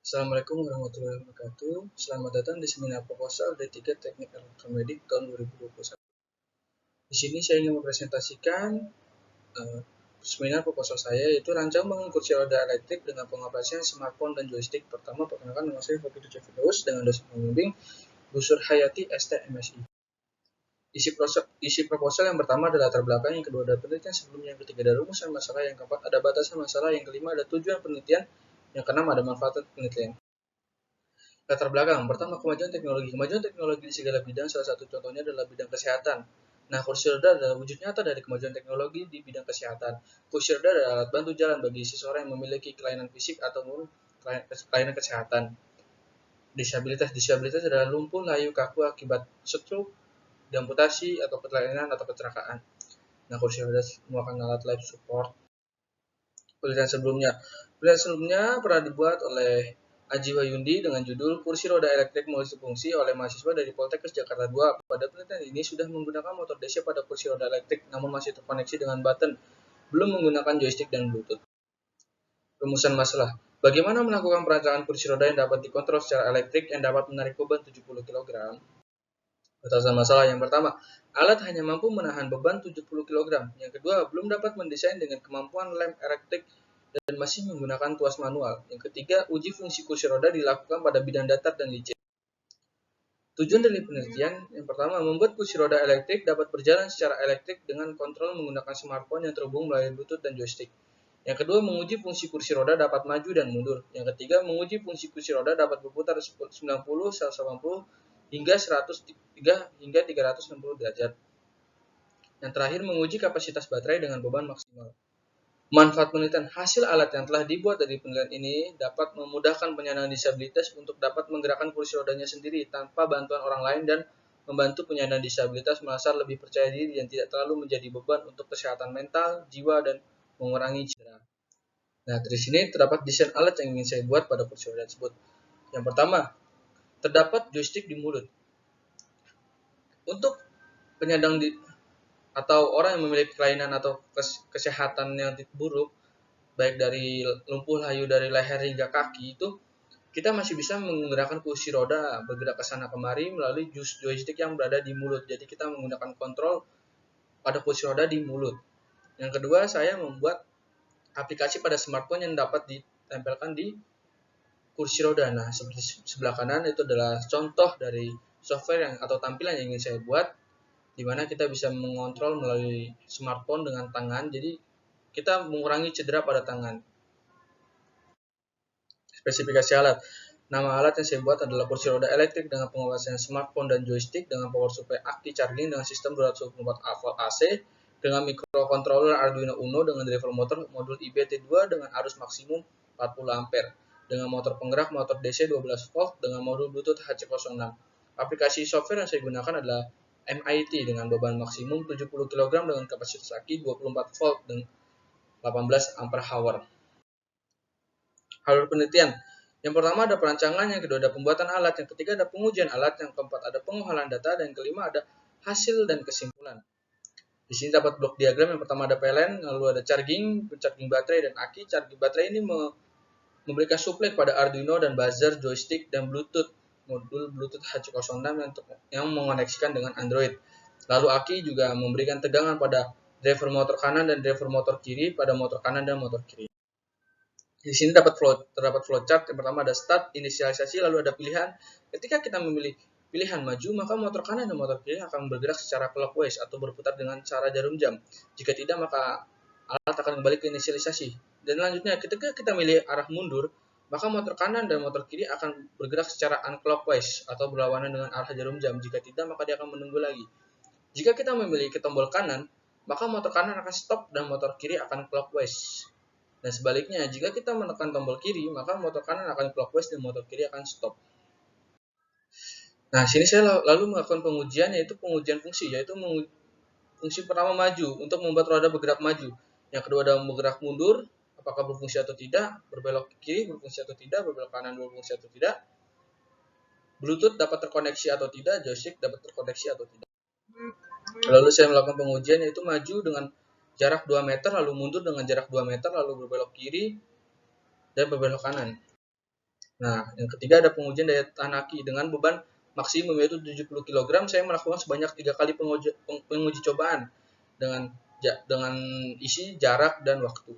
Assalamualaikum warahmatullahi wabarakatuh. Selamat datang di seminar proposal D3 Teknik Elektromedik tahun 2021. Di sini saya ingin mempresentasikan seminar proposal saya, yaitu rancang bangun kursi roda elektrik dengan pengoperasian smartphone dan joystick. Pertama, perkenalkan nama saya Fakir Firdaus dengan dosen pembimbing Busur Hayati STMSI. Isi proposal yang pertama adalah latar belakang, yang kedua ada penelitian sebelumnya, yang ketiga ada rumusan masalah, yang keempat ada batasan masalah, yang kelima ada tujuan penelitian, yang keenam ada manfaat penelitian. Latar belakang. Pertama, kemajuan teknologi. Kemajuan teknologi di segala bidang, salah satu contohnya adalah bidang kesehatan. Nah, kursi roda adalah wujud nyata dari kemajuan teknologi di bidang kesehatan. Kursi roda adalah alat bantu jalan bagi seseorang yang memiliki kelainan fisik ataupun kelainan kesehatan. Disabilitas adalah lumpuh, layu, kaku akibat stroke, amputasi, atau kelainan atau kecelakaan. Nah, kursi roda merupakan alat life support. Penelitian sebelumnya pernah dibuat oleh Aji Wahyudi dengan judul Kursi Roda Elektrik Multifungsi oleh mahasiswa dari Poltekkes Jakarta 2. Pada penelitian ini sudah menggunakan motor DC pada kursi roda elektrik, namun masih terkoneksi dengan button, belum menggunakan joystick dan Bluetooth. Rumusan masalah. Bagaimana melakukan perancangan kursi roda yang dapat dikontrol secara elektrik yang dapat menarik beban 70 kg? Batasan masalah yang pertama, alat hanya mampu menahan beban 70 kg. Yang kedua, belum dapat mendesain dengan kemampuan lem elektrik dan masih menggunakan tuas manual. Yang ketiga, uji fungsi kursi roda dilakukan pada bidang datar dan licin. Tujuan dari penelitian yang pertama, membuat kursi roda elektrik dapat berjalan secara elektrik dengan kontrol menggunakan smartphone yang terhubung melalui Bluetooth dan joystick. Yang kedua, menguji fungsi kursi roda dapat maju dan mundur. Yang ketiga, menguji fungsi kursi roda dapat berputar 90, 180, hingga 103 hingga 360 derajat. Yang terakhir, menguji kapasitas baterai dengan beban maksimal. Manfaat penelitian. Hasil alat yang telah dibuat dari penelitian ini dapat memudahkan penyandang disabilitas untuk dapat menggerakkan kursi rodanya sendiri tanpa bantuan orang lain dan membantu penyandang disabilitas merasa lebih percaya diri dan tidak terlalu menjadi beban untuk kesehatan mental, jiwa, dan mengurangi cedera. Nah, dari sini terdapat desain alat yang ingin saya buat pada kursi roda tersebut. Yang pertama, terdapat joystick di mulut. Untuk penyandang atau orang yang memiliki kelainan atau kesehatan yang buruk, baik dari lumpuh layu dari leher hingga kaki, itu kita masih bisa menggunakan kursi roda bergerak ke sana kemari melalui joystick yang berada di mulut. Jadi kita menggunakan kontrol pada kursi roda di mulut. Yang kedua, saya membuat aplikasi pada smartphone yang dapat ditempelkan di kursi roda. Nah, seperti sebelah kanan itu adalah contoh dari software atau tampilan yang ingin saya buat, di mana kita bisa mengontrol melalui smartphone dengan tangan. Jadi kita mengurangi cedera pada tangan. Spesifikasi alat. Nama alat yang saya buat adalah kursi roda elektrik dengan pengoperasian smartphone dan joystick dengan power supply aki charging dengan sistem 224 volt AC dengan microcontroller Arduino Uno dengan driver motor modul IBT2 dengan arus maksimum 40 ampere dengan motor penggerak motor DC 12 volt dengan modul Bluetooth HC06. Aplikasi software yang saya gunakan adalah MIT dengan beban maksimum 70 kg dengan kapasitas aki 24 volt dan 18 ampere hour. Alur penelitian. Yang pertama ada perancangan, yang kedua ada pembuatan alat, yang ketiga ada pengujian alat, yang keempat ada pengolahan data, dan yang kelima ada hasil dan kesimpulan. Di sini dapat blok diagram. Yang pertama ada PLN, lalu ada charging baterai dan aki. Charging baterai ini memberikan suplai pada Arduino dan buzzer, joystick, dan Bluetooth, modul Bluetooth HC06 yang mengoneksikan dengan Android. Lalu aki juga memberikan tegangan pada driver motor kanan dan driver motor kiri pada motor kanan dan motor kiri. Di sini terdapat flowchart. Yang pertama ada start, inisialisasi, lalu ada pilihan. Ketika kita memilih pilihan maju, maka motor kanan dan motor kiri akan bergerak secara clockwise atau berputar dengan cara jarum jam. Jika tidak, maka alat akan kembali ke inisialisasi. Dan selanjutnya, ketika kita memilih arah mundur, maka motor kanan dan motor kiri akan bergerak secara unclockwise atau berlawanan dengan arah jarum jam. Jika tidak, maka dia akan menunggu lagi. Jika kita memilih tombol kanan, maka motor kanan akan stop dan motor kiri akan clockwise. Dan sebaliknya, jika kita menekan tombol kiri, maka motor kanan akan clockwise dan motor kiri akan stop. Nah, sini saya lalu melakukan pengujian, yaitu pengujian fungsi, yaitu fungsi pertama maju, untuk membuat roda bergerak maju. Yang kedua adalah bergerak mundur, apakah berfungsi atau tidak, berbelok ke kiri berfungsi atau tidak, berbelok kanan berfungsi atau tidak, Bluetooth dapat terkoneksi atau tidak, joystick dapat terkoneksi atau tidak. Lalu saya melakukan pengujian, yaitu maju dengan jarak 2 meter, lalu mundur dengan jarak 2 meter, lalu berbelok kiri dan berbelok kanan. Nah, yang ketiga ada pengujian daya tahan aki dengan beban maksimum yaitu 70 kg. Saya melakukan sebanyak 3 kali penguji cobaan dengan isi, jarak, dan waktu.